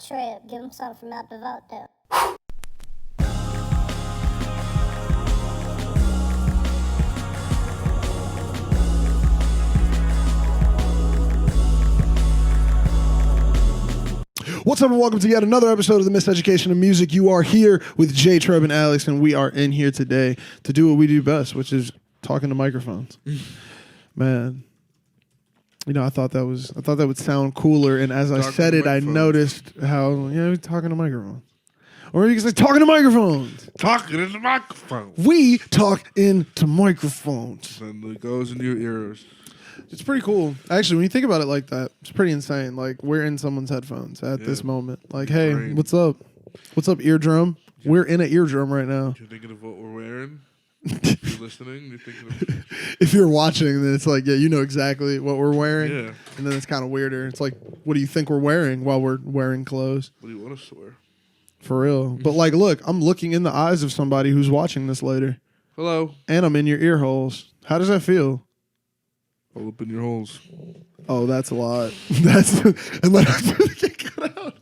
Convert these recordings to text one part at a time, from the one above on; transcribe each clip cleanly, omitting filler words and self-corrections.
J-Treb. Give him something from out the vault there. What's up and welcome to yet another episode of the Miseducation of Music. You are here with J-Treb and Alex, and we are in here today to do what we do best, which is talking to microphones. Man, you know, I thought that would sound cooler, and as I said it, I noticed how we're talking to microphones. Or you can say talking to microphones. Talking into microphones. We talk into microphones. And it goes into your ears. It's pretty cool. Actually, when you think about it like that, it's pretty insane. Like, we're in someone's headphones at this moment. Like, hey, what's up? What's up, eardrum? We're in an eardrum right now. You're thinking of what we're wearing? You're listening? You're thinking of... If you're watching, then it's like, yeah, you know exactly what we're wearing. Yeah. And then it's kind of weirder. It's like, what do you think we're wearing while we're wearing clothes? What do you want us to wear? For real. But, like, look, I'm looking in the eyes of somebody who's watching this later. Hello. And I'm in your ear holes. How does that feel? All up in your holes. Oh, that's a lot. That's and like get cut out.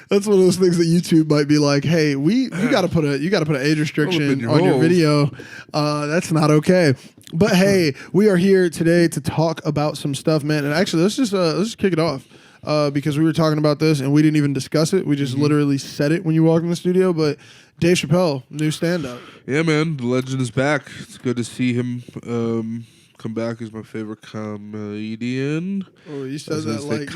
That's one of those things that YouTube might be like, hey, you gotta put an age restriction on your video. That's not okay. But hey, we are here today to talk about some stuff, man. And actually, let's just kick it off. Because we were talking about this and we didn't even discuss it. We just literally said it when you walked in the studio. But Dave Chapelle, new stand-up. Yeah, man. The legend is back. It's good to see him come back as my favorite comedian. Oh, you said that like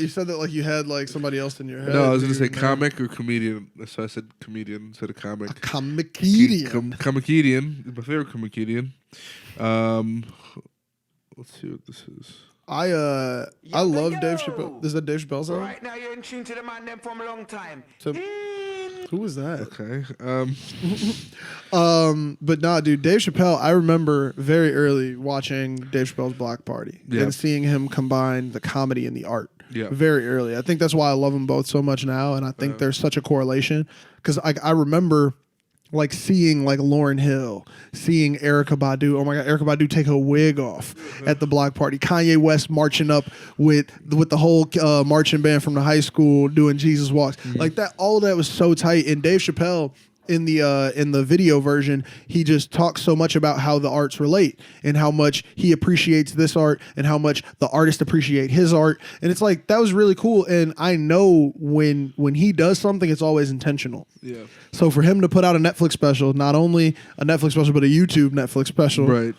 you said that like you had like somebody else in your head. No, I was gonna say comic or comedian. So I said comedian instead of comic. A comedian. Comedian. My favorite comedian. Let's see what this is. I love Dave Chapelle. Is that Dave Chappelle's song? Right now you're in tune to the man them from a long time. So, who was that? Okay. But nah, dude, Dave Chapelle, I remember very early watching Dave Chappelle's Block Party and seeing him combine the comedy and the art. Yeah. Very early. I think that's why I love them both so much now, and I think there's such a correlation. Because I remember like seeing like Lauryn Hill, seeing Erykah Badu. Oh my God, Erykah Badu take her wig off at the Block Party. Kanye West marching up with the whole marching band from the high school doing Jesus Walks. Like that, all of that was so tight. And Dave Chapelle in the video version, he just talks so much about how the arts relate and how much he appreciates this art and how much the artists appreciate his art. And it's like, that was really cool. And I know when he does something, it's always intentional. Yeah. So for him to put out a Netflix special, not only a Netflix special, but a YouTube Netflix special. Right.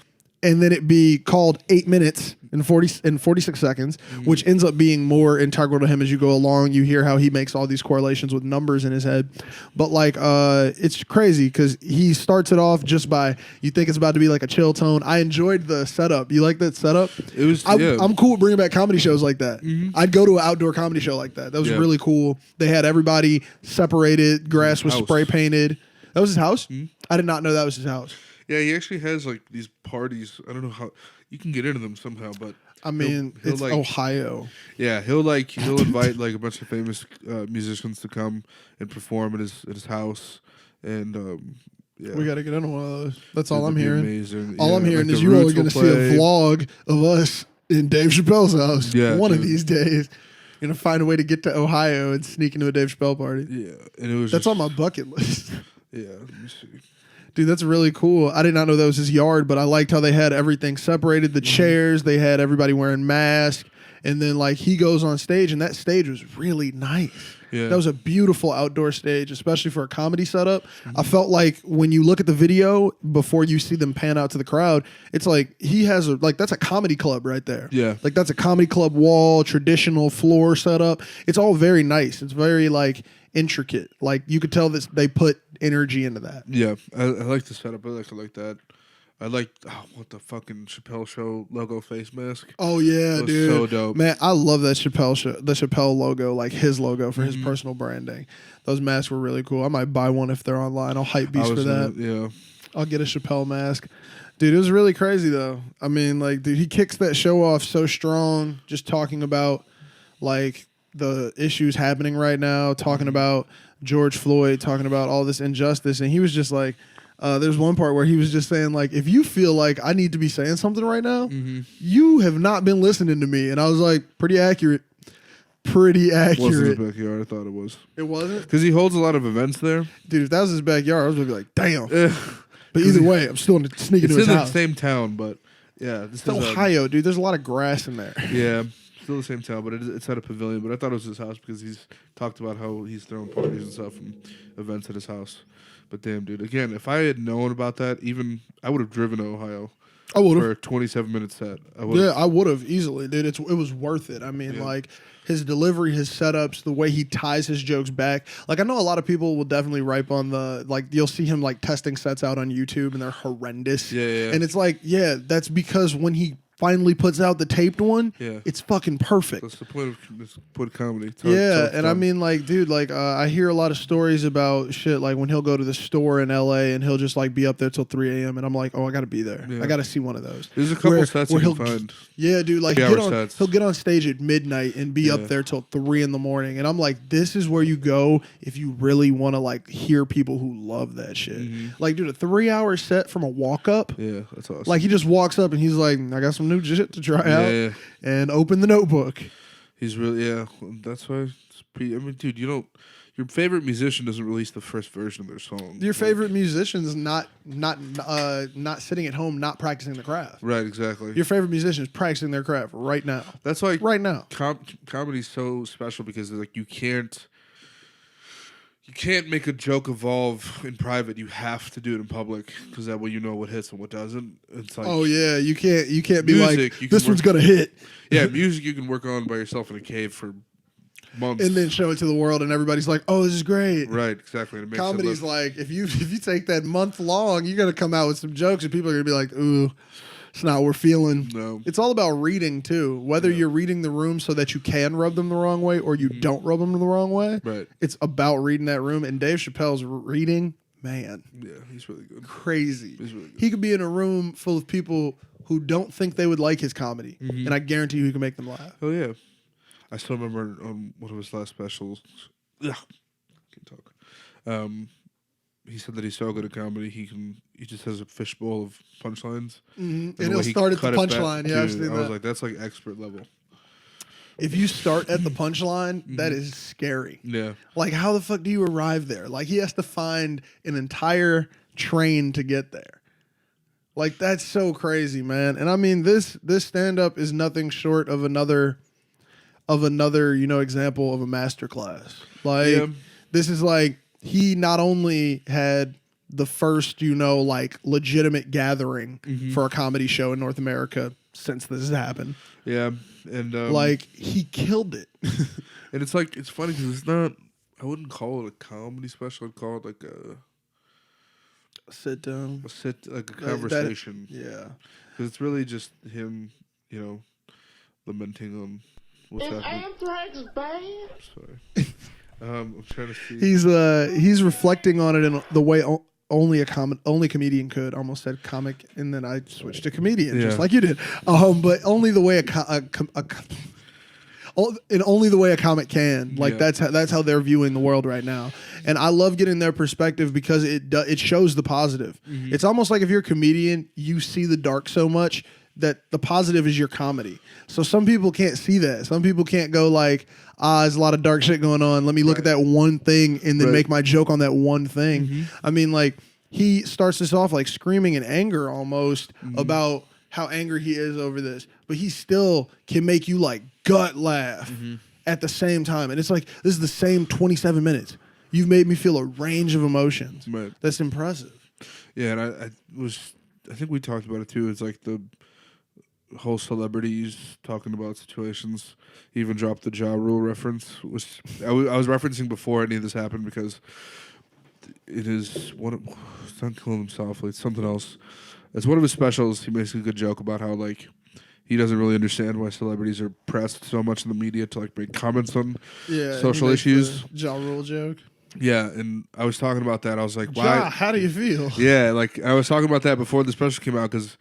And then it be called 8 minutes and 46 seconds, which ends up being more integral to him as you go along. You hear how he makes all these correlations with numbers in his head. But like, it's crazy because he starts it off just by, you think it's about to be like a chill tone. I enjoyed the setup. You like that setup? It was, I'm cool with bringing back comedy shows like that. I'd go to an outdoor comedy show like that. That was really cool. They had everybody separated. Grass was spray painted. That was his house? I did not know that was his house. Yeah, he actually has like these parties. I don't know how you can get into them somehow, but I mean, he'll it's like, Ohio. Yeah, he'll invite like a bunch of famous musicians to come and perform at his house, and yeah, we got to get into one of those. That's all I'm hearing. Amazing. All I'm hearing is you're only going to see a vlog of us in Dave Chappelle's house. Yeah, one of these days. You're going to find a way to get to Ohio and sneak into a Dave Chappelle party. Yeah, and it was that's on my bucket list. Yeah, let me see. Dude, that's really cool. I did not know that was his yard, but I liked how they had everything separated. The chairs, they had everybody wearing masks. And then, like, he goes on stage, and that stage was really nice. Yeah. That was a beautiful outdoor stage, especially for a comedy setup. I felt like when you look at the video, before you see them pan out to the crowd, it's like he has that's a comedy club right there. Yeah. Like, that's a comedy club wall, traditional floor setup. It's all very nice. It's very, like, intricate. Like, you could tell that they put energy into that. Yeah, I like the setup. I like that. I like what the fucking Chappelle Show logo face mask. Oh yeah, dude, so dope, man. I love that the Chappelle logo, like his logo for his personal branding. Those masks were really cool. I might buy one if they're online. I'll hype beast for that. Yeah, I'll get a Chappelle mask. Dude, it was really crazy though. I mean, like, dude, he kicks that show off so strong, just talking about like the issues happening right now, talking about George Floyd, talking about all this injustice, and he was just like, there's one part where he was just saying, like, if you feel like I need to be saying something right now, you have not been listening to me. And I was like, pretty accurate. pretty Wasn't accurate. his backyard. I thought it was. It wasn't? Because he holds a lot of events there. Dude, if that was his backyard, I was going to be like, damn. But either way, I'm still sneaking It's to his in house. the same town, but yeah. This It's Ohio, dude. There's a lot of grass in there. Yeah. Still the same town, but it's at a pavilion. But I thought it was his house because he's talked about how he's throwing parties and stuff and events at his house. But damn, dude. Again, if I had known about that, I would have driven to Ohio. I would For a have. 27-minute set. Yeah, I would have easily, dude. It was worth it. I mean, like his delivery, his setups, the way he ties his jokes back. Like I know a lot of people will definitely ripe on you'll see him like testing sets out on YouTube and they're horrendous. Yeah. And it's like, that's because when he finally puts out the taped one, it's fucking perfect. That's the point of comedy. I mean, like, dude, like, I hear a lot of stories about shit, like, when he'll go to the store in L.A. and he'll just, like, be up there till 3 a.m. and I'm like, oh, I gotta be there. Yeah. I gotta see one of those. There's a couple sets you can find. Yeah, dude, like, Sets. he'll get on stage at midnight and be up there till 3 in the morning. And I'm like, this is where you go if you really want to, like, hear people who love that shit. Mm-hmm. Like, dude, a 3-hour set from a walk-up. Yeah, that's awesome. Like, he just walks up and he's like, I got some new shit to try out. And open the notebook. He's really, that's why I mean, dude, your favorite musician doesn't release the first version of their song. Your favorite musician's not sitting at home, not practicing the craft. Right, exactly. Your favorite musician is practicing their craft right now. That's why right now. Comedy's so special because like you can't make a joke evolve in private. You have to do it in public because that way you know what hits and what doesn't. It's like you can't be music, like this one's gonna hit. Yeah, music you can work on by yourself in a cave for months and then show it to the world, and everybody's like, "Oh, this is great." Right, exactly. And it makes Comedy's like if you take that month long, you're gonna come out with some jokes, and people are gonna be like, "Ooh, it's not what we're feeling." No, it's all about reading too. Whether you're reading the room so that you can rub them the wrong way, or you don't rub them the wrong way. Right. It's about reading that room, and Dave Chappelle's reading, man. Yeah, he's really good. Crazy. He's really good. He could be in a room full of people who don't think they would like his comedy, and I guarantee you he can make them laugh. Oh yeah. I still remember on one of his last specials. Ugh, can't talk. He said that he's so good at comedy. He just has a fishbowl of punchlines, and he'll start at the punchline. Yeah, I've seen that. I was like, that's like expert level. If you start at the punchline, that is scary. Yeah. Like, how the fuck do you arrive there? Like, he has to find an entire train to get there. Like, that's so crazy, man. And I mean, this stand up is nothing short of another example of a masterclass. Like this is like he not only had the first like legitimate gathering for a comedy show in North America since this has happened. Yeah, and like he killed it. And it's like it's funny because it's not. I wouldn't call it a comedy special. I'd call it like a sit down, like a conversation. Yeah, because it's really just him, lamenting on. What's happening? Anthrax bad? Sorry. I'm trying to see. He's reflecting on it in the way only comedian could. Almost said comic, and then I switched to comedian, just like you did. But only the way only the way a comic can. Like that's how they're viewing the world right now. And I love getting their perspective because it shows the positive. Mm-hmm. It's almost like if you're a comedian, you see the dark so much that the positive is your comedy. So some people can't see that. Some people can't go like, there's a lot of dark shit going on. Let me look at that one thing and then make my joke on that one thing. Mm-hmm. I mean, like, he starts this off like screaming in anger almost about how angry he is over this. But he still can make you like gut laugh at the same time. And it's like, this is the same 27 minutes. You've made me feel a range of emotions. Right. That's impressive. Yeah, and I think we talked about it too. It's like the whole celebrities talking about situations. He even dropped the Ja Rule reference, which I was referencing before any of this happened because it is it's not Killing Him Softly, it's something else. It's one of his specials. He makes a good joke about how like he doesn't really understand why celebrities are pressed so much in the media to like make comments on social issues. Ja Rule joke. Yeah, and I was talking about that. I was like, why? Ja, how do you feel? Yeah, like I was talking about that before the special came out because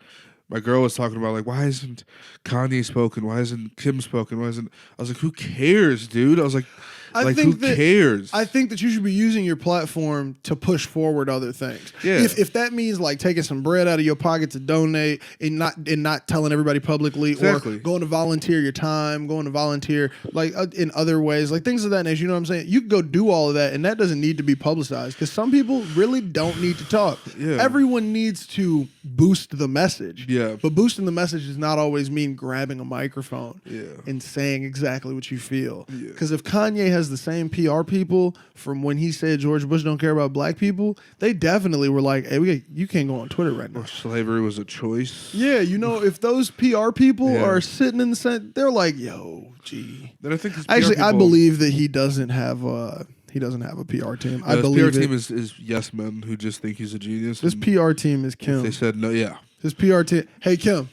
my girl was talking about, like, why isn't Kanye spoken? Why isn't Kim spoken? I was like, who cares, dude? I was like, Who cares? I think that you should be using your platform to push forward other things. Yeah. If that means like taking some bread out of your pocket to donate and not telling everybody publicly, exactly. or going to volunteer your time, going to volunteer like in other ways, like things of that nature. You know what I'm saying? You can go do all of that, and that doesn't need to be publicized because some people really don't need to talk. Yeah. Everyone needs to boost the message. Yeah. But boosting the message does not always mean grabbing a microphone Yeah. and saying exactly what you feel. Yeah. Because if Kanye has the same PR people from when he said George Bush don't care about black people, they definitely were like, hey, you can't go on Twitter right now. Or slavery was a choice. Yeah, you know, if those PR people Yeah. are sitting in the center, they're like, yo, gee. Then I think his Actually, PR I people, believe that he doesn't have a PR team. I his believe PR team it. is yes men who just think he's a genius. His and PR team is if Kim. they said no, yeah. His PR team. Hey, Kim,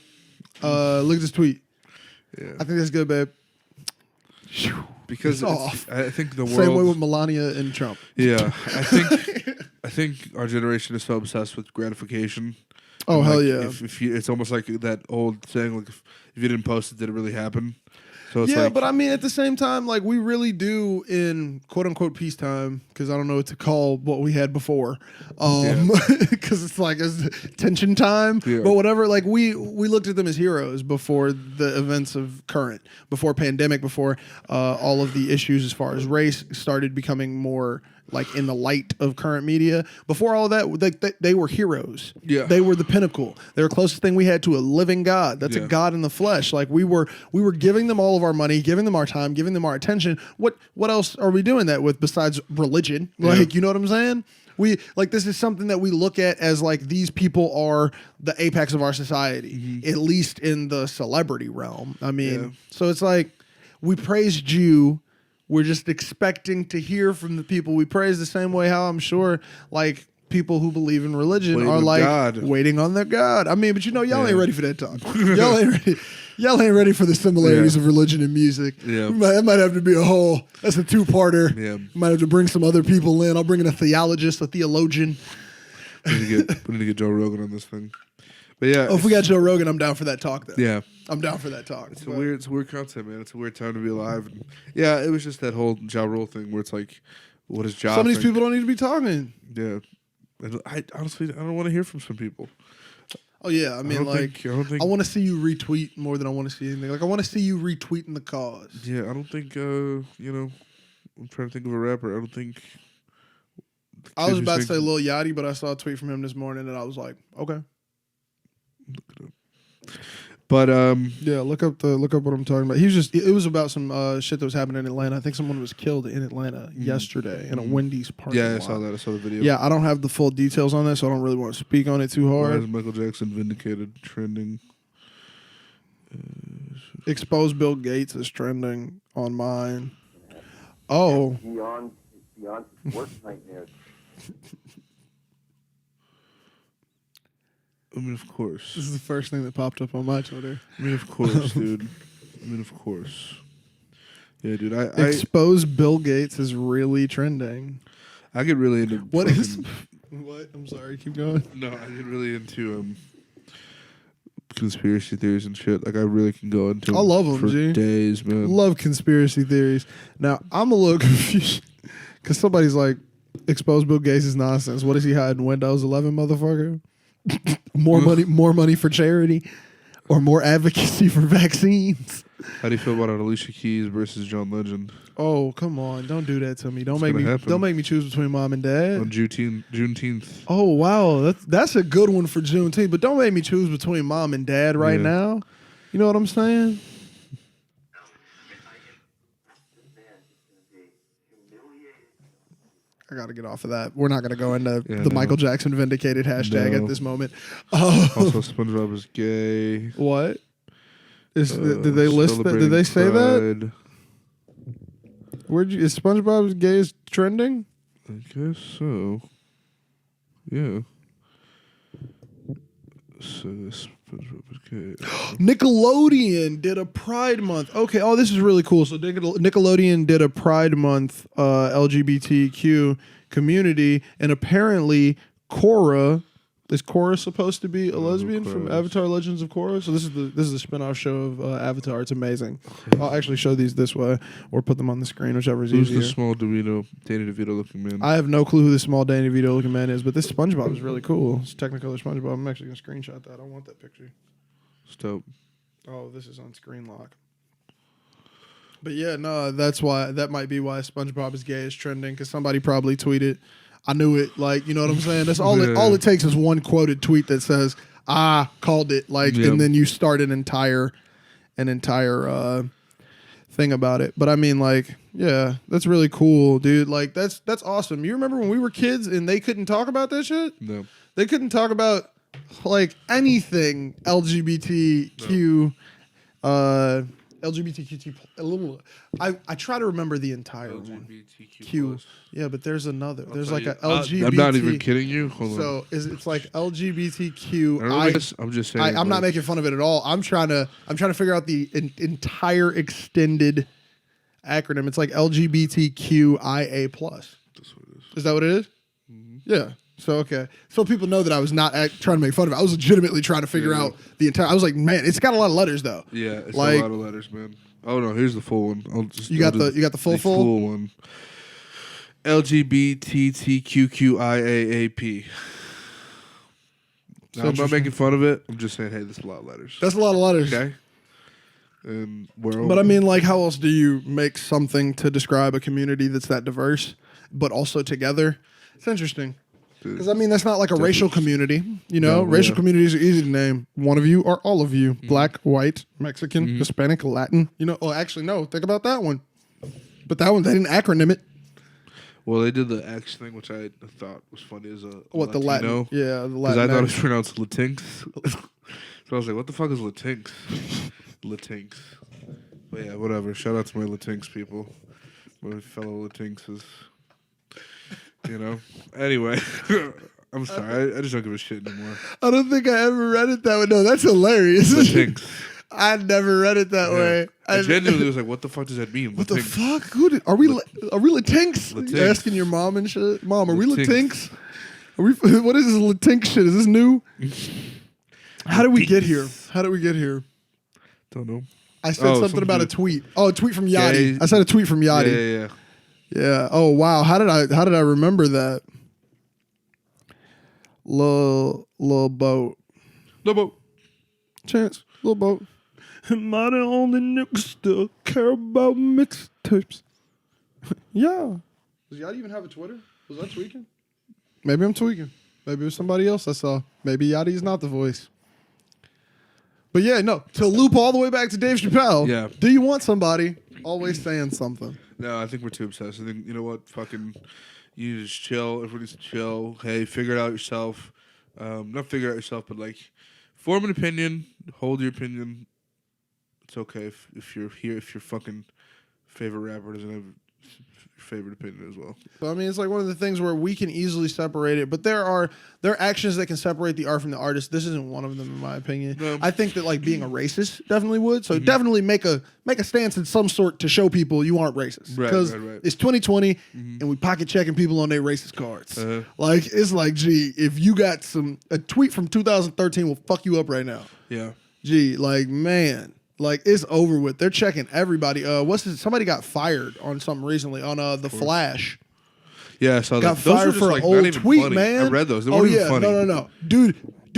look at this tweet. Yeah. I think that's good, babe. Because It's off. I think the world. Same way with Melania and Trump. Yeah, I think our generation is so obsessed with gratification. Oh, And, hell like, yeah. If you, it's almost like that old saying, like if you didn't post it, did it really happen? So it's Yeah, like, but I mean, at the same time, like we really do in quote unquote peacetime, because I don't know what to call what we had before, because it's like it's tension time. Yeah. But whatever, like we looked at them as heroes before the events of current, before pandemic, before all of the issues as far as race started becoming more like in the light of current media. Before all of that, they were heroes. Yeah. They were the pinnacle. They were the closest thing we had to a living God. That's Yeah. a God in the flesh. Like we were giving them all of our money, giving them our time, giving them our attention. What else are we doing that with besides religion? Like, you know what I'm saying? We like this is something that we look at as like these people are the apex of our society, at least in the celebrity realm. I mean, so it's like we praised you. We're just expecting to hear from the people we praise the same way how I'm sure like people who believe in religion Waiting are on like God. waiting on their God. I mean, but you know, y'all Yeah. ain't ready for that talk. Y'all ain't ready for the similarities of religion and music. Yeah. That might have to be that's a two-parter. Yeah. Might have to bring some other people in. I'll bring in a theologist, a theologian. we need to get Joe Rogan on this thing. But yeah, Oh, if we got Joe Rogan, I'm down for that talk though. yeah. I'm down for that talk. It's a weird concept, man. It's a weird time to be alive. And yeah, it was just that whole Ja Rule thing where it's like, what is Ja? Some of these think? people don't need to be talking. Yeah, I honestly don't want to hear from some people. Oh yeah, I mean, don't like think- I don't think- I want to see you retweet more than I want to see anything. Like I want to see you retweeting the cause. Yeah, I don't think I'm trying to think of a rapper. I don't think. I was about to say Lil Yachty, but I saw a tweet from him this morning, and I was like, okay, But yeah, look up what I'm talking about. It was about some shit that was happening in Atlanta. I think someone was killed in Atlanta yesterday in a Wendy's parking yeah, I lot. saw that. I saw the video. Yeah, I don't have the full details on that, so I don't really want to speak on it too Why hard. is Michael Jackson vindicated trending? Exposed Bill Gates is trending on mine. Oh, Beyond worst nightmares. I mean, of course. this is the first thing that popped up on my Twitter. I mean, of course, dude. I mean, of course. Yeah, dude. I Exposed Bill Gates is really trending. get really into What fucking- is? What? I'm sorry. Keep going. No, I get really into conspiracy theories and shit. Like I really can go into. I love 'em, for G. days, man. Love conspiracy theories. Now I'm a little confused because somebody's like, "Exposed Bill Gates is nonsense. What is he hiding? Windows 11, motherfucker. more money for charity, or more advocacy for vaccines." How do you feel about Alicia Keys versus John Legend Oh, come on! Don't do that to me. Don't It's make gonna me. happen. Don't make me choose between mom and dad. on Juneteenth? Oh wow, that's a good one for Juneteenth. But don't make me choose between mom and dad right Yeah. now. You know what I'm saying? I gotta get off of that. We're not gonna go into Yeah, the no. Michael Jackson vindicated hashtag No. at this moment. Oh, Also, SpongeBob is gay. what? Did they list that? Did they say that? Pride. Is SpongeBob's gay is trending? I guess so. Yeah. So SpongeBob is gay. Nickelodeon did a Pride Month. Okay, oh, this is really cool. So Nickelodeon did a Pride Month LGBTQ community, and apparently Korra Is Korra supposed to be a lesbian from Korra. Avatar: Legends of Korra? So this is the spinoff show of Avatar. It's amazing. I'll actually show these this way or put them on the screen, whichever is Who's easier. the small Danny DeVito looking man? I have no clue who this small Danny DeVito looking man is, but this SpongeBob is really cool. It's Technicolor SpongeBob. I'm actually gonna screenshot that. I want that picture. It's dope. Oh, this is on screen lock. But yeah, no, that might be why SpongeBob is gay is trending, because somebody probably tweeted. I knew it, like, you know what I'm saying? That's all. All it takes is one quoted tweet that says, "I called it," like, and then you start an entire thing about it. But I mean, like, yeah, that's really cool, dude. Like, that's awesome. You remember when we were kids and they couldn't talk about that shit? No. They couldn't talk about like anything LGBTQ. LGBTQ. I try to remember the entire one. Q. Yeah, but there's another. There's like a LGBT. I'm not even kidding you. Hold on. So it's like LGBTQ. I'm just saying. I'm not making fun of it at all. I'm trying to figure out the entire extended acronym. It's like LGBTQIA+. That's what it is. Is that what it is? Mm-hmm. Yeah. So okay. So people know that I was not trying to make fun of it. I was legitimately trying to figure out the entire. I was like, man, it's got a lot of letters though. Yeah, it's like, a lot of letters, man. Oh no, here's the full one. You got the full one. LGBTQQIAAP. Now, I'm not making fun of it. I'm just saying, hey, there's a lot of letters. That's a lot of letters. Okay. And but I mean, like, how else do you make something to describe a community that's that diverse, but also together? It's interesting. Because, I mean, that's not like a racial community. You know, racial communities are easy to name. One of you or all of you. Mm-hmm. Black, white, Mexican, Hispanic, Latin. You know, actually, no. Think about that one. But that one, they didn't acronym it. Well, they did the X thing, which I thought was funny as a what, Latino. the Latin? Yeah, the Latin. Because I thought it was pronounced Latinx. So I was like, what the fuck is Latinx? Latinx. But yeah, whatever. Shout out to my Latinx people. My fellow Latinxes. You know? Anyway. I'm sorry. I just don't give a shit anymore. I don't think I ever read it that way. No, that's hilarious. Latinx. I never read it that way. I genuinely was like, what the fuck does that mean? What the fuck? Are we Latinx? You're asking your mom and shit? Mom, are we Latinx? What is this Latinx shit? Is this new? How did we get here? Don't know. I said something about a tweet. Oh, a tweet from Yachty. I said a tweet from Yachty. Yeah. Oh wow. How did I remember that? Lil boat. Chance. Lil boat. Am I the only nigga still care about mixtapes? Yeah. Does Yachty even have a Twitter? Was I tweaking? Maybe I'm tweaking. Maybe it was somebody else I saw. Maybe Yachty's not the voice. But yeah, no. To loop all the way back to Dave Chapelle. Yeah. Do you want somebody always saying something? No, I think we're too obsessed. I think, you know what? Fucking, you just chill. Everybody needs to chill. Hey, figure it out yourself. Not figure it out yourself, but like, form an opinion. Hold your opinion. It's okay if you're here, if your fucking favorite rapper doesn't have your favorite opinion as well. So, I mean, it's like one of the things where we can easily separate it, but there are actions that can separate the art from the artist. This isn't one of them, in my opinion. No. I think that like being a racist definitely would. So definitely make a stance in some sort to show people you aren't racist. Because it's 2020 and we pocket checking people on their racist cards. Like, it's like, gee, if you got a tweet from 2013 will fuck you up right now. Yeah. Gee, like, man. Like, it's over with. They're checking everybody. Somebody got fired on something recently on The Flash. Yeah, I saw that. Got fired for an old tweet, funny. man. I read those. They weren't even funny. No. Dude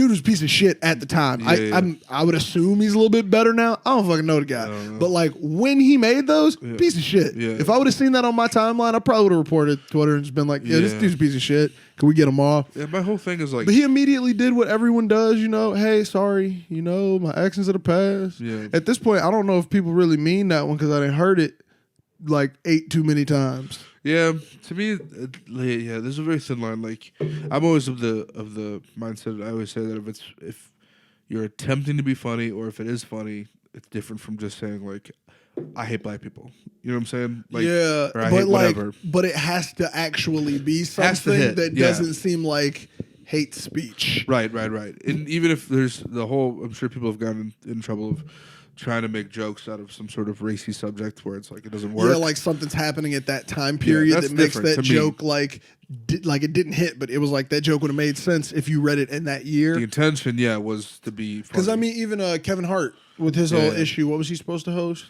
was a piece of shit at the time. I would assume he's a little bit better now. I don't fucking know the guy. But like when he made those, piece of shit. Yeah. If I would have seen that on my timeline, I probably would have reported Twitter and just been like, this dude's a piece of shit. Can we get him off? Yeah, my whole thing is like... But he immediately did what everyone does, you know. Hey, sorry, you know, my actions of the past. Yeah. At this point, I don't know if people really mean that one because I didn't heard it like 8 too many times. Yeah, to me, there's a very thin line. Like, I'm always of the mindset. I always say that if you're attempting to be funny or if it is funny, it's different from just saying like, I hate black people. You know what I'm saying? Like, yeah, or I hate whatever. But it has to actually be something that doesn't seem like hate speech. Right. And even if there's the whole, I'm sure people have gotten in trouble of trying to make jokes out of some sort of racy subject where it's like it doesn't work. Yeah, like something's happening at that time period that's that makes different that to me. joke like it didn't hit, but it was like that joke would have made sense if you read it in that year. The intention, was to be funny. Because I mean, even Kevin Hart with his whole issue, what was he supposed to host?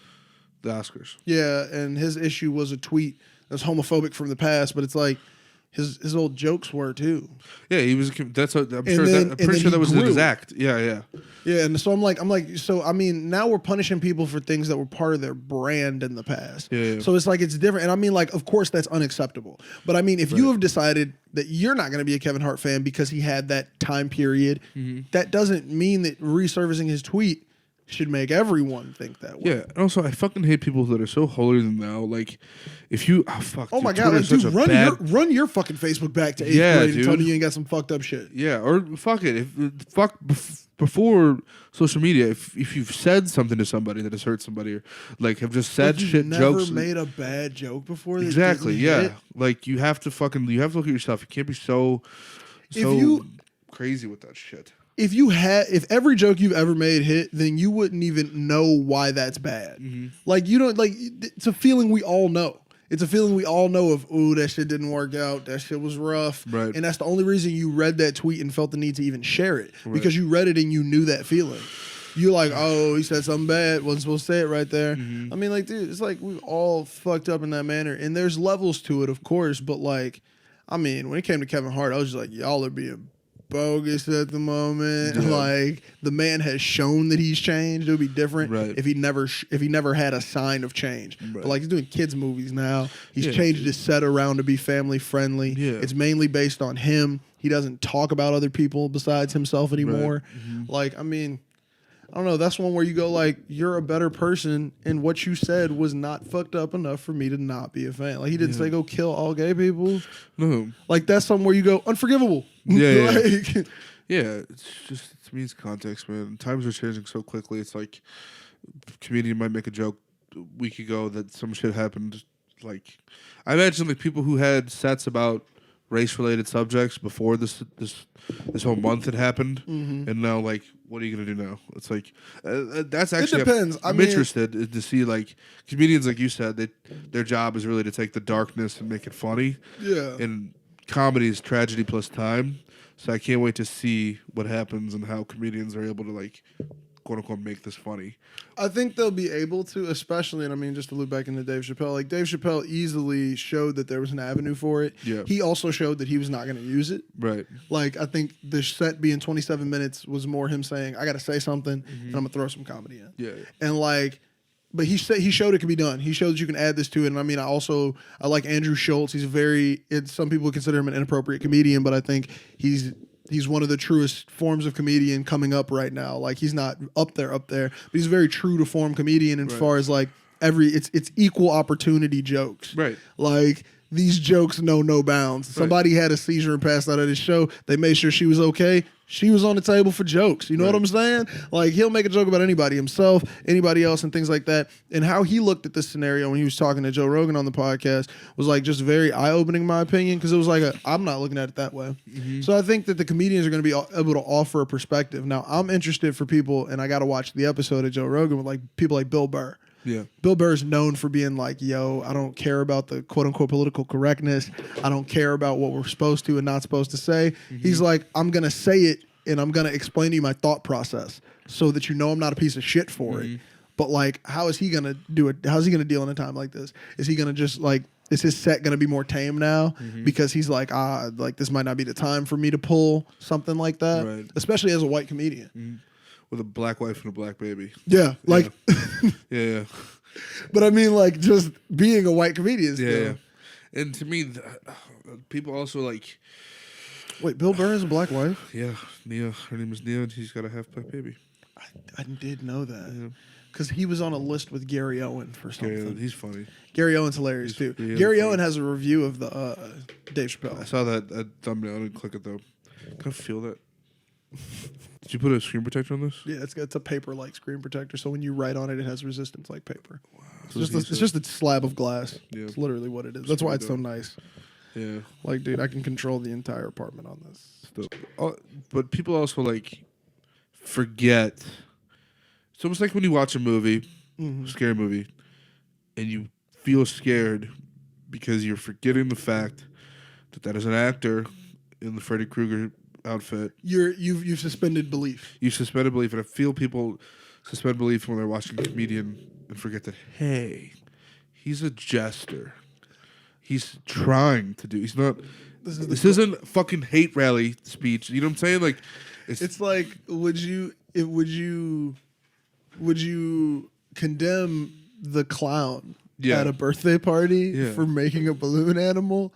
The Oscars. Yeah, and his issue was a tweet that was homophobic from the past, but it's like his old jokes were too. Yeah, he was. I'm pretty sure then that was he his grew. act. Yeah. Yeah, and so I'm like, so I mean, now we're punishing people for things that were part of their brand in the past. Yeah. So it's like it's different, and I mean, like, of course that's unacceptable. But I mean, if you have decided that you're not going to be a Kevin Hart fan because he had that time period, that doesn't mean that resurfacing his tweet should make everyone think that way. Yeah, and also I fucking hate people that are so holier than thou. Like, if you oh my god, like, dude, run your fucking Facebook back to 8th grade and tell me you ain't got some fucked up shit. Yeah, or fuck it. Before social media, if you've said something to somebody that has hurt somebody, or like have just said shit, jokes, never made a bad joke before. Exactly. Yeah, like you have to look at yourself. You can't be so crazy with that shit. If every joke you've ever made hit, then you wouldn't even know why that's bad. Like you don't it's a feeling we all know. It's a feeling we all know of, ooh, that shit didn't work out. That shit was rough. Right. And that's the only reason you read that tweet and felt the need to even share it. Because you read it and you knew that feeling. You're like, oh, he said something bad. Wasn't supposed to say it right there. I mean, like, dude, it's like we've all fucked up in that manner. And there's levels to it, of course. But like, I mean, when it came to Kevin Hart, I was just like, y'all are being bogus at the moment. Like, the man has shown that he's changed. It would be different if he never had a sign of change. But like, he's doing kids movies now. He's changed his set around to be family friendly. It's mainly based on him. He doesn't talk about other people besides himself anymore. Like, I mean, I don't know. That's one where you go like, you're a better person, and what you said was not fucked up enough for me to not be a fan. Like, he didn't say go kill all gay people. No. Like, that's somewhere you go unforgivable. Yeah. Like, yeah, it's just, to me, it's context, man. Times are changing so quickly. It's like a comedian might make a joke a week ago that some shit happened. Like, I imagine like people who had sets about race-related subjects before this whole month had happened, and now like, what are you gonna do now? It's like that's actually it depends. I'm interested to see like comedians, like you said, their job is really to take the darkness and make it funny. Yeah. And comedy is tragedy plus time. So I can't wait to see what happens and how comedians are able to like, quote unquote, make this funny. I think they'll be able to, especially, and I mean, just to loop back into Dave Chapelle, like Dave Chapelle easily showed that there was an avenue for it. Yeah. He also showed that he was not going to use it. Right. Like, I think the set being 27 minutes was more him saying, I got to say something, and I'm going to throw some comedy in. Yeah. And like, but he showed it can be done. He showed that you can add this to it. And I mean, I like Andrew Schultz. Some people consider him an inappropriate comedian, but I think he's one of the truest forms of comedian coming up right now. Like, he's not up there, but he's a very true to form comedian as far as like it's equal opportunity jokes. Right. Like, these jokes know no bounds. Somebody had a seizure and passed out at his show. They made sure she was okay. She was on the table for jokes. You know what I'm saying? Like, he'll make a joke about anybody, himself, anybody else, and things like that. And how he looked at this scenario when he was talking to Joe Rogan on the podcast was like just very eye-opening, in my opinion, because it was like, I'm not looking at it that way. So I think that the comedians are going to be able to offer a perspective. Now, I'm interested for people, and I got to watch the episode of Joe Rogan with like people like Bill Burr. Yeah. Bill Burr is known for being like, yo, I don't care about the quote unquote political correctness. I don't care about what we're supposed to and not supposed to say. He's like, I'm going to say it and I'm going to explain to you my thought process so that you know I'm not a piece of shit for it. But like, how is he going to do it? How's he going to deal in a time like this? Is he going to just like, is his set going to be more tame now? Because he's like, like this might not be the time for me to pull something like that, Right. especially as a white comedian. With a black wife and a black baby. Yeah. Like, Yeah. but I mean, like, just being a white comedian still. Yeah. And to me, people also like, Wait, Bill Burr has a black wife? yeah, Nia. Her name is Nia, and she's got a half black baby. I did know that. Because he was on a list with Gary Owen for something. Gary, he's funny. Gary Owen's hilarious, too. yeah, Gary funny. Owen has a review of the Dave I Chapelle. saw that thumbnail. I didn't click it though. Can I feel that? Did you put a screen protector on this? Yeah, it's a paper-like screen protector, so when you write on it, it has resistance like paper. Wow. It's just a slab of glass. Yeah. It's literally what it is. That's why it's so nice. Yeah. Like, dude, I can control the entire apartment on this. But people also like forget It's almost like when you watch a movie, Mm-hmm. scary movie, and you feel scared because you're forgetting the fact that is an actor in the Freddy Krueger outfit. You've suspended belief. You suspended belief, and I feel people suspend belief when they're watching a comedian and forget that, hey, he's a jester. He's trying to do. He's not. This isn't fucking hate rally speech. You know what I'm saying? Like, it's like, would you condemn the clown at a birthday party for making a balloon animal?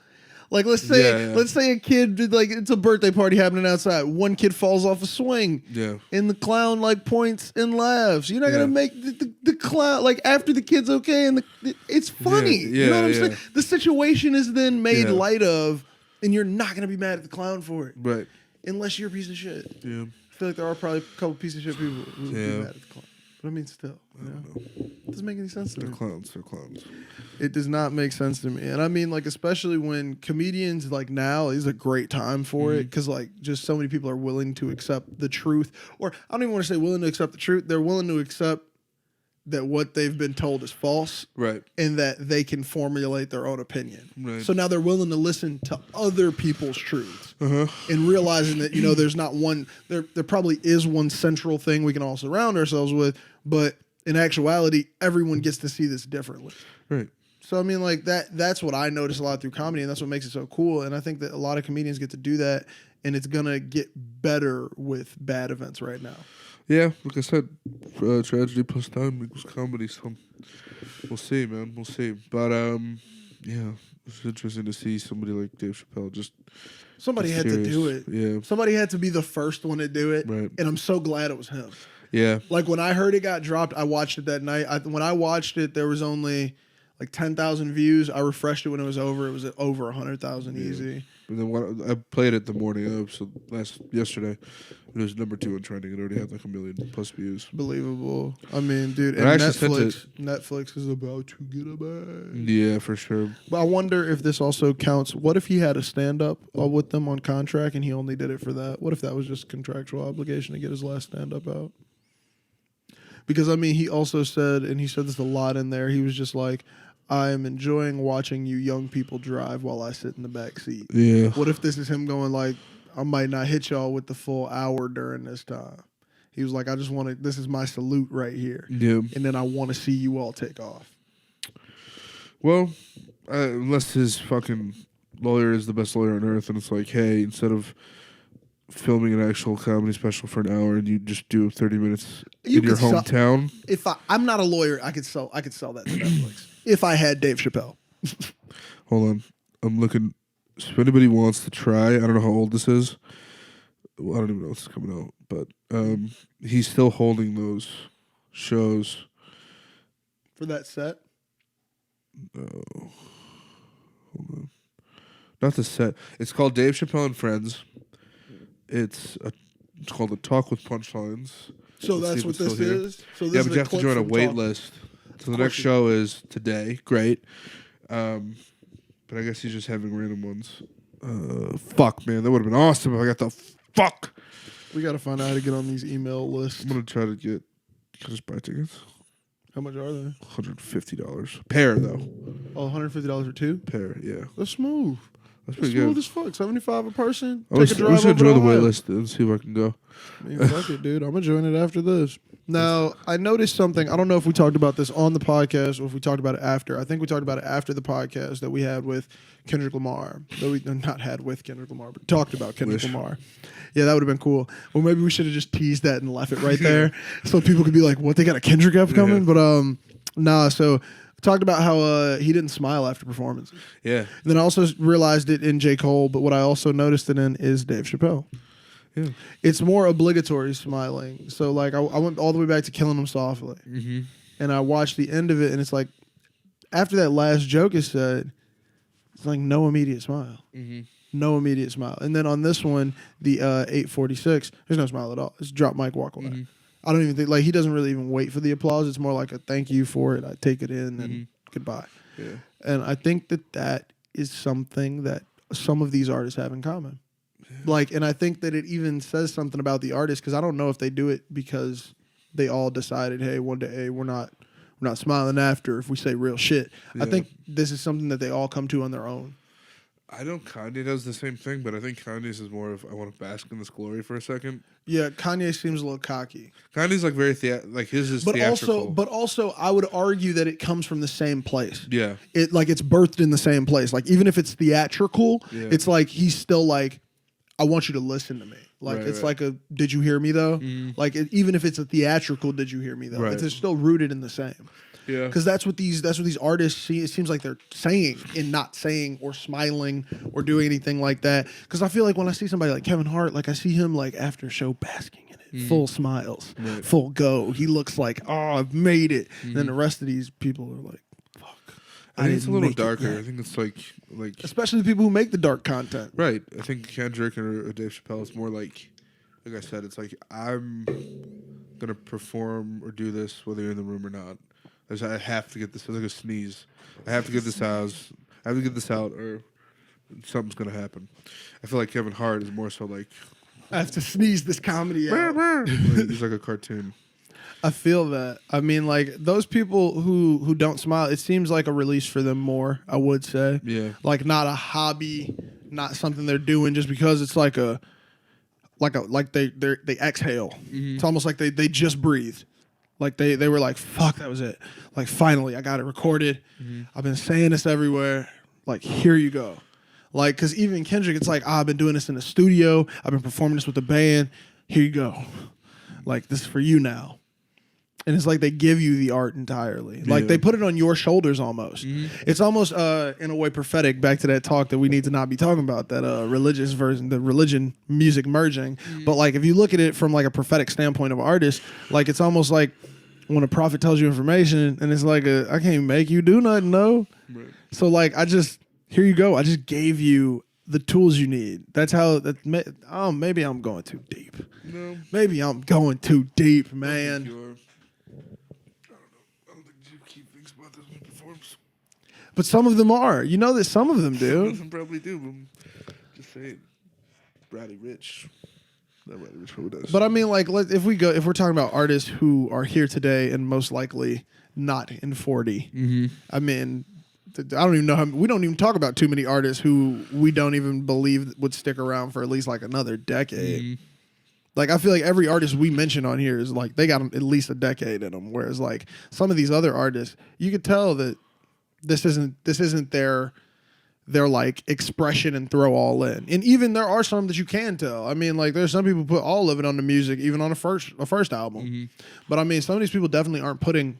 Like, let's say a kid did, like, it's a birthday party happening outside. One kid falls off a swing. Yeah. And the clown, like, points and laughs. You're not going to make the clown, like, after the kid's okay, and it's funny. Yeah, you know what I'm saying? The situation is then made light of, and you're not going to be mad at the clown for it. Right. Unless you're a piece of shit. Yeah. I feel like there are probably a couple pieces of shit people who would be mad at the clown. But I mean, still, you know? It doesn't make any sense to me. They're clowns. They're clowns. It does not make sense to me. And I mean, like, especially when comedians, like, now is a great time for it, because, like, just so many people are willing to accept the truth. Or I don't even want to say willing to accept the truth. They're willing to accept that what they've been told is false. Right. And that they can formulate their own opinion. Right. So now they're willing to listen to other people's truths. And realizing that, you know, there's not one, there probably is one central thing we can all surround ourselves with, but in actuality, everyone gets to see this differently. Right. So, I mean, like, that's what I notice a lot through comedy, and that's what makes it so cool. And I think that a lot of comedians get to do that, and it's going to get better with bad events right now. Yeah, like I said, tragedy plus time equals comedy, so we'll see, man. We'll see. But, yeah, it's interesting to see somebody like Dave Chapelle just... Somebody had to do it. Yeah. Somebody had to be the first one to do it, Right. and I'm so glad it was him. Yeah. Like, when I heard it got dropped, I watched it that night. When I watched it, there was only, like, 10,000 views. I refreshed it when it was over. It was at over 100,000 easy. And then I played it the morning of, so yesterday. It was number 2 in trending. It already had like 1 million plus views. Believable. I mean, dude, and I actually Netflix is about to get a bag. Yeah, for sure. But I wonder if this also counts. What if he had a stand-up with them on contract and he only did it for that? What if that was just contractual obligation to get his last stand-up out? Because, I mean, he also said, and he said this a lot in there, he was just like, I am enjoying watching you young people drive while I sit in the back seat. Yeah. What if this is him going like, I might not hit y'all with the full hour during this time? He was like, I just want to, this is my salute right here. Yeah. And then I want to see you all take off. Well, unless his fucking lawyer is the best lawyer on earth, and it's like, hey, instead of filming an actual comedy special for an hour, and you just do 30 minutes in your hometown. If I'm not a lawyer, I could sell that to Netflix. If I had Dave Chapelle. Hold on, I'm looking. If anybody wants to try, I don't know how old this is. Well, I don't even know what's coming out, but he's still holding those shows For that set? No. Hold on. Not the set. It's called Dave Chapelle and Friends. It's called A Talk with Punchlines. So Let's that's see what if it's this still here. is? So this Yeah, is but you have to join a wait list. So the next show is today. Great. But I guess he's just having random ones. Fuck, man. That would have been awesome if I got the fuck. We got to find out how to get on these email lists. I'm going to try to get... Can I just buy tickets? How much are they? $150. Pair, though. Oh, $150 for two? Pair, yeah. That's smooth. That's That's pretty smooth good. as fuck. 75 a person. I was going to join the wait Ohio. list and see if I can go. I mean, fuck it, dude. I'm going to join it after this. Now, I noticed something. I don't know if we talked about this on the podcast or if we talked about it after. I think we talked about it after the podcast that we had with Kendrick Lamar. That we not had with Kendrick Lamar, but talked about Kendrick Lamar. Yeah, that would have been cool. Well, maybe we should have just teased that and left it right there so people could be like, what, they got a Kendrick F coming? Yeah. But, nah, so... Talked about how he didn't smile after performances. Yeah. And then I also realized it in J. Cole, but what I also noticed it in is Dave Chapelle. Yeah. It's more obligatory smiling. So, like, I went all the way back to Killing Him Softly. Mm-hmm. And I watched the end of it, and it's like, after that last joke is said, it's like no immediate smile. Mm-hmm. No immediate smile. And then on this one, the 846, there's no smile at all. It's drop mic, walk away. Mm-hmm. I don't even think, like, he doesn't really even wait for the applause. It's more like a thank you for it. I take it in and goodbye. Yeah. And I think that is something that some of these artists have in common. Yeah. Like, and I think that it even says something about the artist, because I don't know if they do it because they all decided, hey, one day, hey, we're not smiling after if we say real shit. Yeah. I think this is something that they all come to on their own. I know Kanye does the same thing, but I think Kanye's is more of I want to bask in this glory for a second. Yeah, Kanye seems a little cocky. Kanye's like very his is theatrical. But also, I would argue that it comes from the same place. Yeah, it's birthed in the same place. Like even if it's theatrical, it's like he's still like, I want you to listen to me. Like it's like a did you hear me though? Mm. Like even if it's a theatrical did you hear me though? It's still rooted in the same. Yeah, because that's what these artists see. It seems like they're saying and not saying or smiling or doing anything like that. Because I feel like when I see somebody like Kevin Hart, like I see him like after a show basking in it, full smiles, full go. He looks like, oh, I've made it. And then the rest of these people are like, fuck. I think it's a little darker. I think it's like especially the people who make the dark content. Right. I think Kendrick or Dave Chapelle is more like I said, it's like I'm gonna perform or do this whether you're in the room or not. I have to get this. It's like a sneeze. I have to get this out. I have to get this out, or something's gonna happen. I feel like Kevin Hart is more so like I have to sneeze this comedy out. He's like a cartoon. I feel that. I mean, like those people who don't smile, it seems like a release for them more. I would say, yeah, like not a hobby, not something they're doing just because it's like they exhale. Mm-hmm. It's almost like they just breathed. Like they were like, fuck, that was it. Like finally, I got it recorded. Mm-hmm. I've been saying this everywhere. Like here you go. Like because even Kendrick, it's like I've been doing this in the studio. I've been performing this with the band. Here you go. Like this is for you now. And it's like they give you the art entirely. Like they put it on your shoulders almost. Mm-hmm. It's almost in a way prophetic, back to that talk that we need to not be talking about, that religious version, the religion music merging. Mm-hmm. But like if you look at it from like a prophetic standpoint of an artist, like it's almost like when a prophet tells you information and it's like I can't make you do nothing, no. Right. So like here you go. I just gave you the tools you need. That's how maybe I'm going too deep. No. Maybe I'm going too deep, man. But some of them are. You know that some of them do. Some of them probably do. But just saying, Roddy Rich. Not Roddy Rich, who does? But I mean, like, if we're talking about artists who are here today and most likely not in 40. Mm-hmm. I mean, I don't even know we don't even talk about too many artists who we don't even believe would stick around for at least like another decade. Mm-hmm. Like I feel like every artist we mention on here is like they got at least a decade in them. Whereas like some of these other artists, you could tell that. This isn't their like expression and throw all in. And even there are some that you can tell. I mean, like there's some people put all of it on the music, even on a first album. Mm-hmm. But I mean, some of these people definitely aren't putting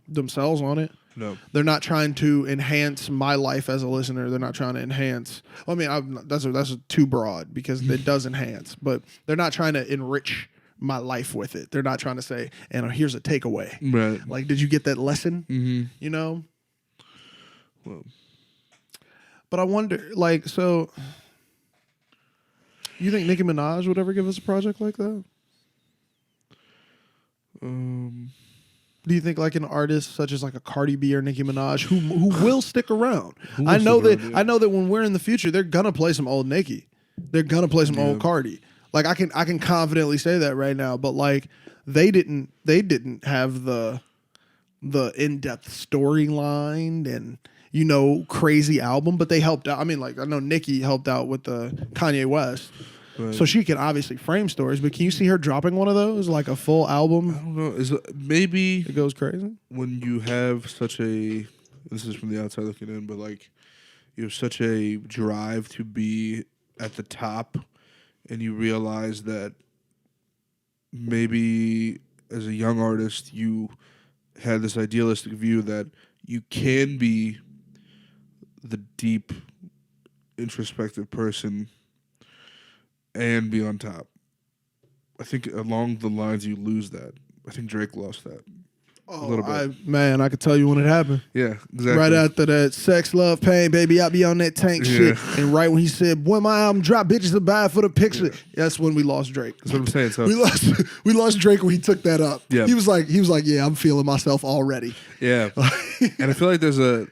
themselves on it. No, they're not trying to enhance my life as a listener. They're not trying to enhance. Well, I mean, that's too broad because it does enhance, but they're not trying to enrich my life with it. They're not trying to say, and here's a takeaway. Right? Like, did you get that lesson? Mm-hmm. You know. Well, but I wonder, like, so you think Nicki Minaj would ever give us a project like that? Do you think like an artist such as like a Cardi B or Nicki Minaj who will stick around? I know that when we're in the future, they're gonna play some old Nicki. They're gonna play some old Cardi. Like I can confidently say that right now. But like they didn't have the in-depth storyline and crazy album, but they helped out. I mean, like I know Nicki helped out with the Kanye West, right. So she can obviously frame stories. But can you see her dropping one of those, like a full album? I don't know. Maybe it goes crazy when you have such a. This is from the outside looking in, but like you have such a drive to be at the top, and you realize that maybe as a young artist you had this idealistic view that you can be the deep, introspective person and be on top. I think along the lines you lose that. I think Drake lost that a little bit. I could tell you when it happened. Yeah, exactly. Right after that Sex, Love, Pain, Baby, I Be on that tank shit. And right when he said, when my album drop, bitches will buy it for the picture. Yeah. That's when we lost Drake. That's what I'm saying. So we lost Drake when he took that up. Yeah. He was like, yeah, I'm feeling myself already. Yeah. And I feel like there's a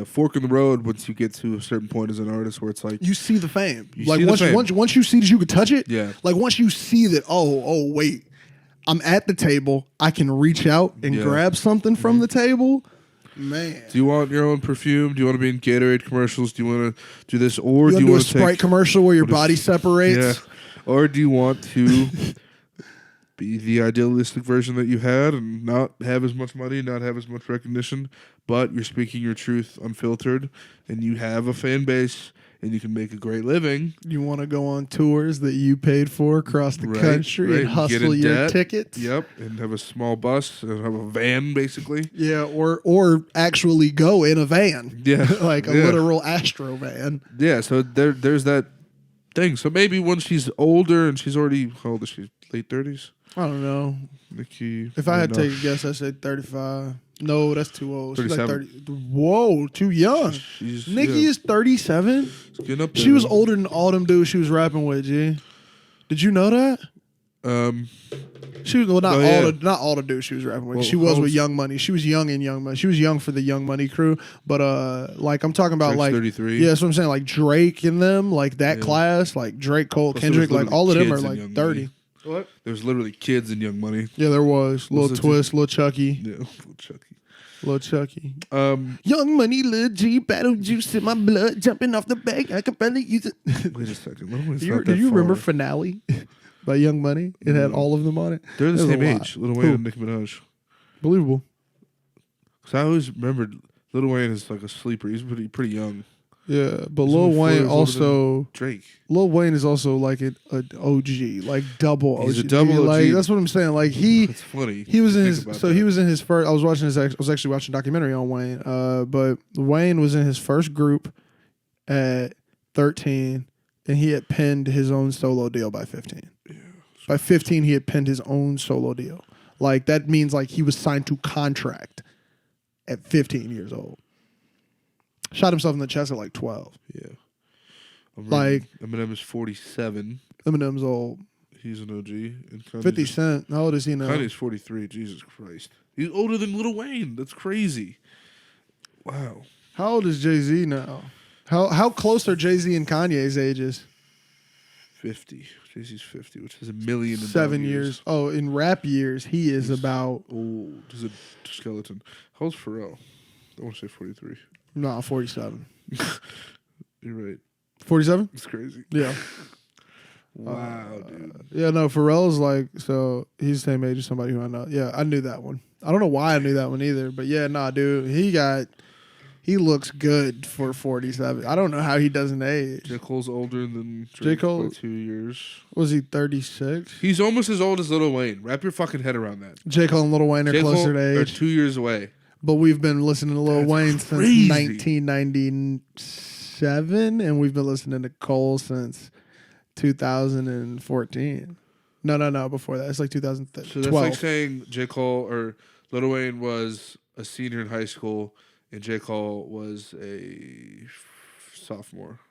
fork in the road once you get to a certain point as an artist where it's like you see the fame. Like once you see that you could touch it. Yeah. Like once you see that, oh wait, I'm at the table. I can reach out and grab something from the table. Man. Do you want your own perfume? Do you want to be in Gatorade commercials? Do you want to do this? Or do you want to do a Sprite commercial where your body separates? Yeah. Or do you want to be the idealistic version that you had and not have as much money, not have as much recognition, but you're speaking your truth unfiltered and you have a fan base and you can make a great living? You want to go on tours that you paid for across the country and hustle your tickets? Yep, and have a small bus and have a van, basically. Yeah, or actually go in a van. Yeah. like a literal Astro van. Yeah, so there's that thing. So maybe when she's older and she's already, how old is she? Late 30s? I don't know. Nikki. If I had to take a guess, I'd say 35. No, that's too old. 37. She's like 30. Whoa, too young. Nikki is 37. Getting up there. She was older than all them dudes she was rapping with, G. Did you know that? She was not all the dudes she was rapping with. She was with Young Money. She was young in Young Money. She was young for the Young Money crew. But like I'm talking about, Drake's like 33. Yeah, that's what I'm saying. Like Drake and them, like that class, like Drake, Cole, Kendrick, like all of them are like 30. Money. What? There's literally kids in Young Money. Yeah, there was. Lil Twist, Lil Chucky. Yeah, Lil Chucky. Lil Chucky. Young Money, Lil G, battle juice in my blood, jumping off the bank. I can barely use it. Wait a second. Do you remember Finale by Young Money? It had all of them on it. They're the same age. Lil Wayne and Nicki Minaj. Believable. Because I always remembered Lil Wayne is like a sleeper. He's pretty young. Yeah, but Lil Wayne also Drake. Lil Wayne is also like an OG, like double OG. He's a double OG. Like that's what I'm saying. Like it's funny. He was in his he was in his first. I was actually watching a documentary on Wayne. But Wayne was in his first group at 13, and he had penned his own solo deal by 15. Yeah. By 15, he had penned his own solo deal. Like that means like he was signed to contract at 15 years old. Shot himself in the chest at like 12. Yeah. Like Eminem is 47. Eminem's old. He's an OG. And 50 Cent. How old is he now? Kanye's 43. Jesus Christ. He's older than Lil Wayne. That's crazy. Wow. How old is Jay-Z now? How close are Jay-Z and Kanye's ages? 50. Jay-Z's 50, which is a million. 7 years. Oh, in rap years, he's about... Oh, there's a skeleton. How old's Pharrell? I want to say 43. No, 47. You're right. 47? It's crazy. Yeah. Wow, dude. Yeah, no, Pharrell's like, so he's the same age as somebody who I know. Yeah, I knew that one. I don't know why I knew that one either, but yeah, nah, dude, he looks good for 47. I don't know how he doesn't age. J. Cole's older than Drake J. Cole, by 2 years. Was he 36? He's almost as old as Lil Wayne. Wrap your fucking head around that. J. Cole and Lil Wayne are closer to age. Are 2 years away. But we've been listening to Lil Wayne since 1997, and we've been listening to Cole since 2014. No, before that. It's like 2012. So that's like saying J. Cole or Lil Wayne was a senior in high school and J. Cole was a sophomore.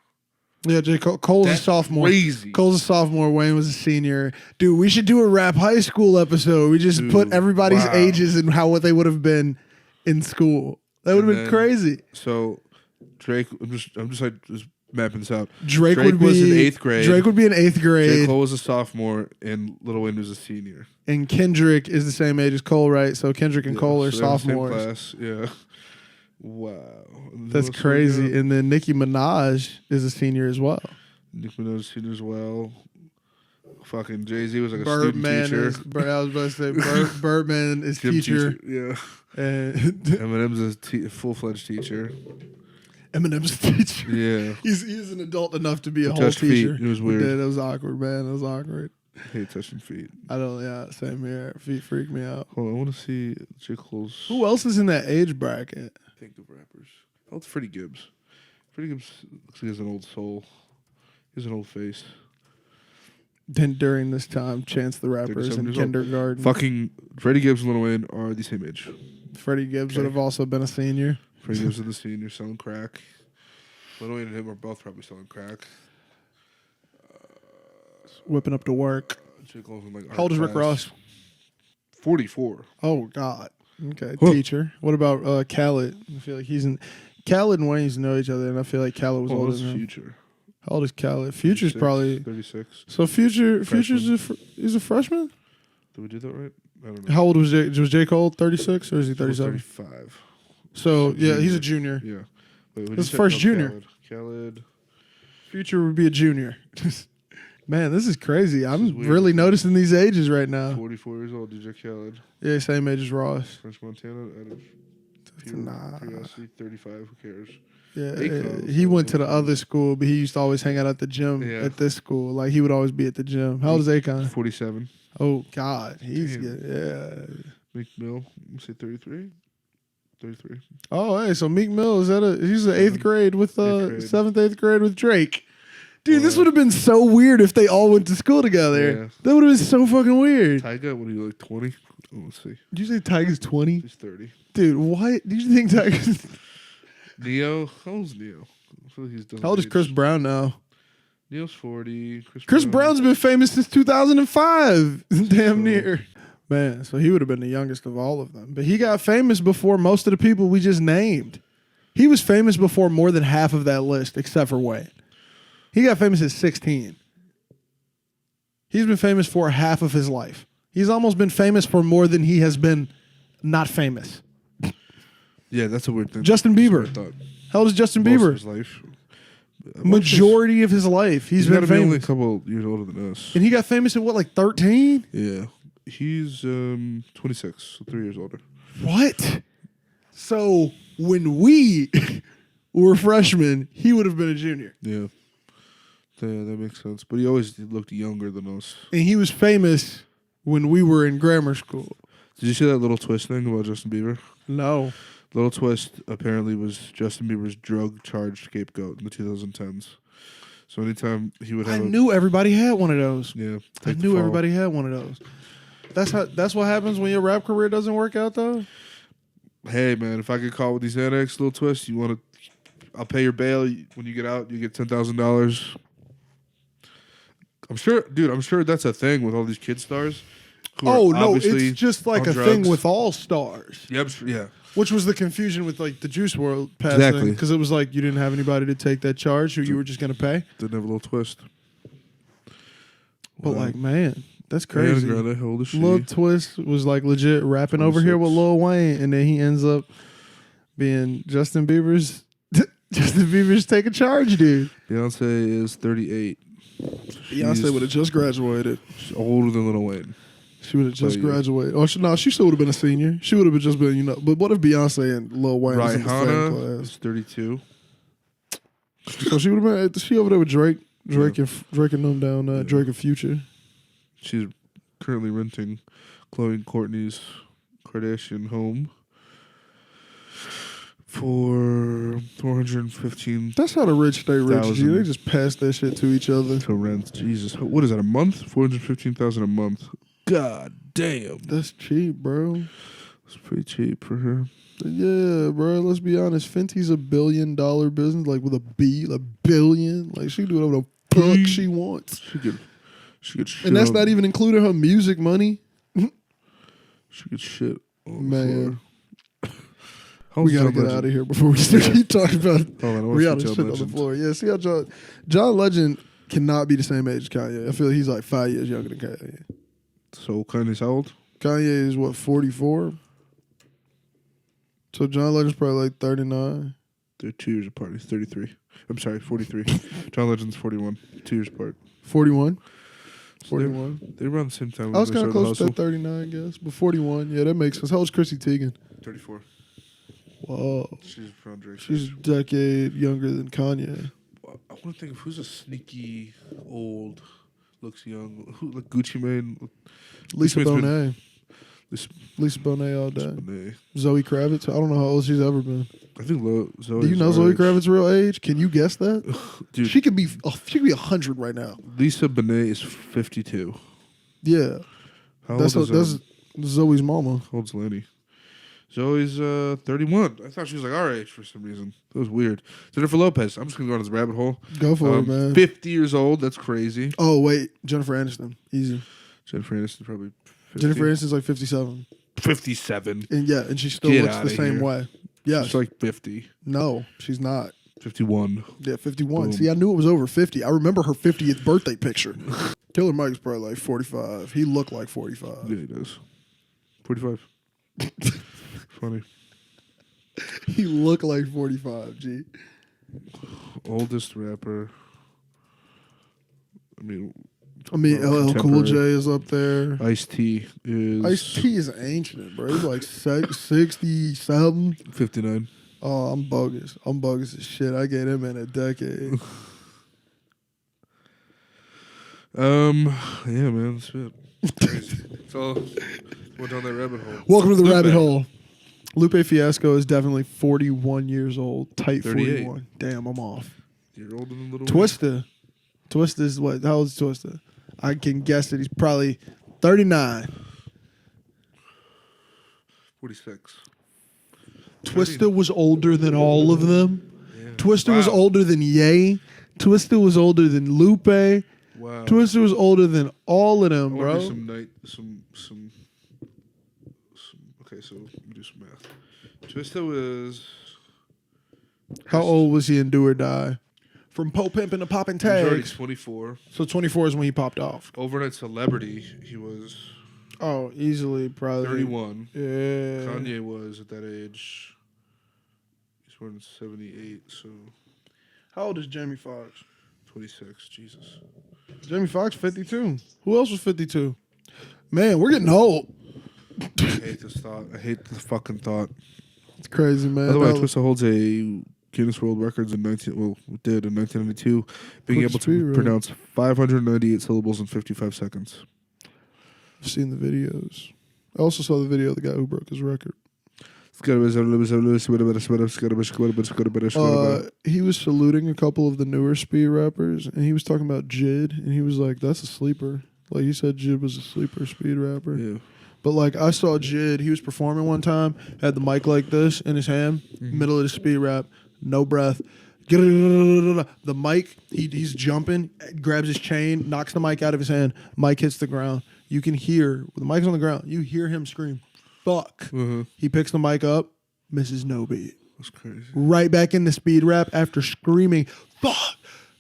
Yeah, Cole's a sophomore. Crazy. Cole's a sophomore. Wayne was a senior. Dude, we should do a rap high school episode. We just put everybody's ages and what they would have been in school. That would have been crazy. So Drake, I'm just mapping this out. Drake was in 8th grade. Drake would be in 8th grade. J. Cole was a sophomore, and Lil Wayne was a senior. And Kendrick is the same age as Cole, right? So Kendrick and Cole are so sophomores. Same class. Yeah. Wow. That's crazy. And then Nicki Minaj is a senior as well. Nicki Minaj is senior as well. Fucking Jay-Z was like a Birdman student teacher. I was about to say Birdman is teacher. Yeah. And Eminem's a full-fledged teacher. Eminem's a teacher. Yeah. He's an adult enough to be a whole touched teacher. Feet. It was weird. That was awkward, man. It was awkward. I hate touching feet. Same here. Feet freak me out. Hold on, I want to see J. Cole's... Who else is in that age bracket? Think of rappers. How old's Freddie Gibbs? Freddie Gibbs looks like he has an old soul. He has an old face. Then during this time, Chance the Rapper is in kindergarten. Fucking Freddie Gibbs and Lil Wayne are the same age. Freddie Gibbs would have also been a senior. Freddie Gibbs is the senior selling crack. Lil Wayne and him are both probably selling crack. Whipping up to work. How old is Rick Ross? 44. Oh, God. Okay, teacher. What about Khaled? I feel like Khaled and Wayne's know each other, and I feel like Khaled was older than him. Future? How old is Khaled? Future's probably 36. So Future's is a freshman. Did we do that right? I don't know. How old was J? Was J. Cole 36 or is he 37? 35. So yeah, he's a junior. Yeah. Wait, His first junior. Khaled. Future would be a junior. Man, this is crazy. I'm is weird. really noticing these ages right now. 44 years old, DJ Khaled. Yeah, same age as Ross. French Montana out of Nah. curiosity, 35. Who cares? Yeah, Akon. he went to the other school, but he used to always hang out at the gym at this school. Like, he would always be at the gym. How old is Akon? 47. Oh, God. He's Damn. good. Yeah. Meek Mill, let's say 33. 33. Oh, hey, so Meek Mill, he's in 8th grade with, 7th, 8th grade with Drake. Dude, this would have been so weird if they all went to school together. Yeah. That would have been so fucking weird. Tyga, what are you, like 20? Oh, let's see. Did you say Tiger's 20? He's 30. Dude, what? Did you think Tiger's... Neo, how old's Neo? I feel like he's done. How old is Chris Brown now? Neo's 40. Chris Brown's been famous since 2005. Damn near. Man, so he would have been the youngest of all of them. But he got famous before most of the people we just named. He was famous before more than half of that list, except for Wayne. He got famous at 16. He's been famous for half of his life. He's almost been famous for more than he has been not famous. Yeah, that's a weird thing. Justin Bieber. How old is Justin Most Bieber? of his life. Majority of his life. He's been gotta be only a famous. couple years older than us. And he got famous at what, like 13? Yeah. He's 26, so 3 years older. What? So when we were freshmen, he would have been a junior. Yeah. Yeah, that makes sense. But he always looked younger than us. And he was famous when we were in grammar school. Did you see that little twist thing about Justin Bieber? No. Little twist apparently was Justin Bieber's drug charge scapegoat in the 2010s. So anytime he would have I knew everybody had one of those. Yeah. I knew everybody had one of those. That's what happens when your rap career doesn't work out, though. Hey man, if I get caught with these annex little twists, I'll pay your bail. When you get out, you get $10,000. I'm sure that's a thing with all these kid stars. Oh no, it's just like a thing with all stars. Yep, yeah. Which was the confusion with like the Juice WRLD passing. Exactly. Because it was like you didn't have anybody to take that charge who you were just going to pay. Didn't have a little twist. But like, man, that's crazy. Grande, how old is she? Lil Twist was like legit rapping over here with Lil Wayne, and then he ends up being Justin Bieber's taking charge, dude. Beyonce is 38. Beyonce would have just graduated. She's older than Lil Wayne. She would have just graduated. Oh, she still would have been a senior. She would have just been, But what if Beyonce and Lil Wayne was in the same Rihanna class? is 32. So she would have been. She over there with Drake and them down. Drake and Future. She's currently renting Khloe and Kourtney's Kardashian home for $415,000 That's how the rich stay rich. G. They just pass that shit to each other. to rent. Jesus, what is that? A month? $415,000 a month. God damn, That's cheap, bro. that's pretty cheap for her. Yeah, bro. Let's be honest. Fenty's $1 billion business, like with a B, a billion. Like she can do whatever the fuck she wants. She could shit And that's on- not even including her music money. She could shit on Man. the floor. We gotta get out of here before we keep talking about Hold on, I wanna Rihanna see John shit on the Legend. floor. Yeah, see how John Legend cannot be the same age as Kanye. I feel like he's like 5 years younger than Kanye. So Kanye's how old? Kanye is what, 44? So John Legend's probably like 39. They're 2 years apart. He's 33. I'm sorry, 43. John Legend's 41. 2 years apart. 41? So 41. They around the same time. I was when kind they of close to started that 39, I guess. But 41, yeah, that makes sense. How old's Chrissy Teigen? the hustle. 34. Whoa. She's from Drake. She's a decade younger than Kanye. I want to think of who's a sneaky old, looks young. Who like Gucci Mane? Lisa Mane's been- Bonet. Lisa Lisa Bonet all day. Bonet. Zoe Kravitz. I don't know how old she's ever been. I think Zoe. Do you know Zoe Kravitz's real age? Can you guess that? Dude, She could be 100 right now. Lisa Bonet is 52. Yeah. How That's old is Zoe's mama. how old's Lenny? Zoe's 31. I thought she was like our age for some reason. That was weird. Jennifer Lopez. I'm just gonna go on this rabbit hole. Go for it, man. 50 years old. That's crazy. Oh, wait. Jennifer Aniston. Easy. Jennifer Aniston probably 50. Jennifer Aniston's like 57. 57. And she still Get looks the outta same here. way. Yeah. She's like 50. No, she's not. 51. Yeah, 51. Boom. See, I knew it was over 50. I remember her 50th birthday picture. Killer Mike's probably like 45. He looked like 45. Yeah, he does. 45. Funny. He looked like 45, G. Oldest rapper. I mean, LL Cool J is up there. Ice-T is... Ice-T is ancient, bro. He's like 60-something. 59. Oh, I'm bogus. I'm bogus as shit. I get him in a decade. Yeah, man, that's it. Crazy. It's all went down that rabbit hole. Welcome to the Lupe. rabbit hole. Lupe Fiasco is definitely 41 years old. Tight 38. 41. Damn, I'm off. You're older than Little Twista. Twista is what? How old is Twista? I can guess that he's probably 39. 46. Twista was older than all of them. Yeah. Twista was Wow. older than Ye. Twista was older than Lupe. Wow. Twista was older than all of I them, want to bro. do some. Okay, so let me do some math. Twista was. How old was he in Do or Die? From Pope Pimpin' to Poppin' He was already Tags. 24. So 24 is when he popped off. Overnight celebrity. He was Oh, easily probably 31. Yeah. Kanye was at that age. He's born in 78, so How old is Jamie Foxx? 26. Jesus. Jamie Foxx 52. Who else was 52? Man, we're getting old. I hate this thought. I hate the fucking thought. It's crazy, man. By the way, That- Twista holds a Guinness World Records in 1992, being Quick able speed, to right? pronounce 598 syllables in 55 seconds. I've seen the videos. I also saw the video of the guy who broke his record. He was saluting a couple of the newer speed rappers, and he was talking about Jid, and he was like, "That's a sleeper." Like he said, Jid was a sleeper speed rapper. Yeah. But like I saw Jid, he was performing one time, had the mic like this in his hand, middle of the speed rap, no breath. The mic, he's jumping, grabs his chain, knocks the mic out of his hand. Mic hits the ground. You can hear the mic's on the ground. You hear him scream, "Fuck!" He picks the mic up, misses no beat. That's crazy. Right back in the speed rap after screaming, "Fuck!"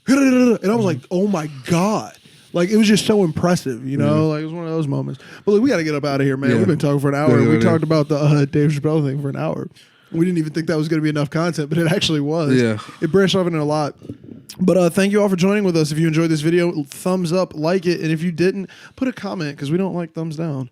And I was like, "Oh my god!" Like it was just so impressive, you know. Like it was one of those moments. But look, we got to get up out of here, man. Yeah. We've been talking for an hour. Yeah, We yeah. talked about the Dave Chapelle thing for an hour. We didn't even think that was going to be enough content, but it actually was. Yeah. It branched off into a lot. But thank you all for joining with us. If you enjoyed this video, thumbs up, like it. And if you didn't, put a comment because we don't like thumbs down.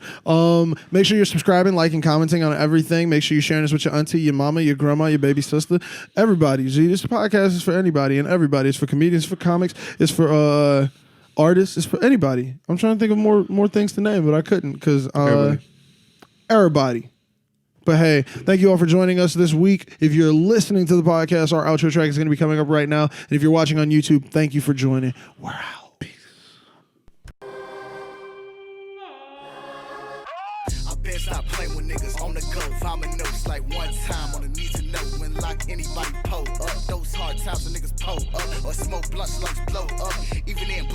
Make sure you're subscribing, liking, commenting on everything. Make sure you're sharing this with your auntie, your mama, your grandma, your baby sister. Everybody. See, this podcast is for anybody and everybody. It's for comedians, it's for comics, it's for artists, it's for anybody. I'm trying to think of more things to name, but I couldn't because everybody. But hey, thank you all for joining us this week. If you're listening to the podcast, our outro track is going to be coming up right now. And if you're watching on YouTube, thank you for joining. We're out. Peace. I best stop playing with niggas on the go. Vomit notes like one time on the need to know. When lock anybody pull up. Those hard times when niggas pull up. Or smoke blunts like blow up. Even in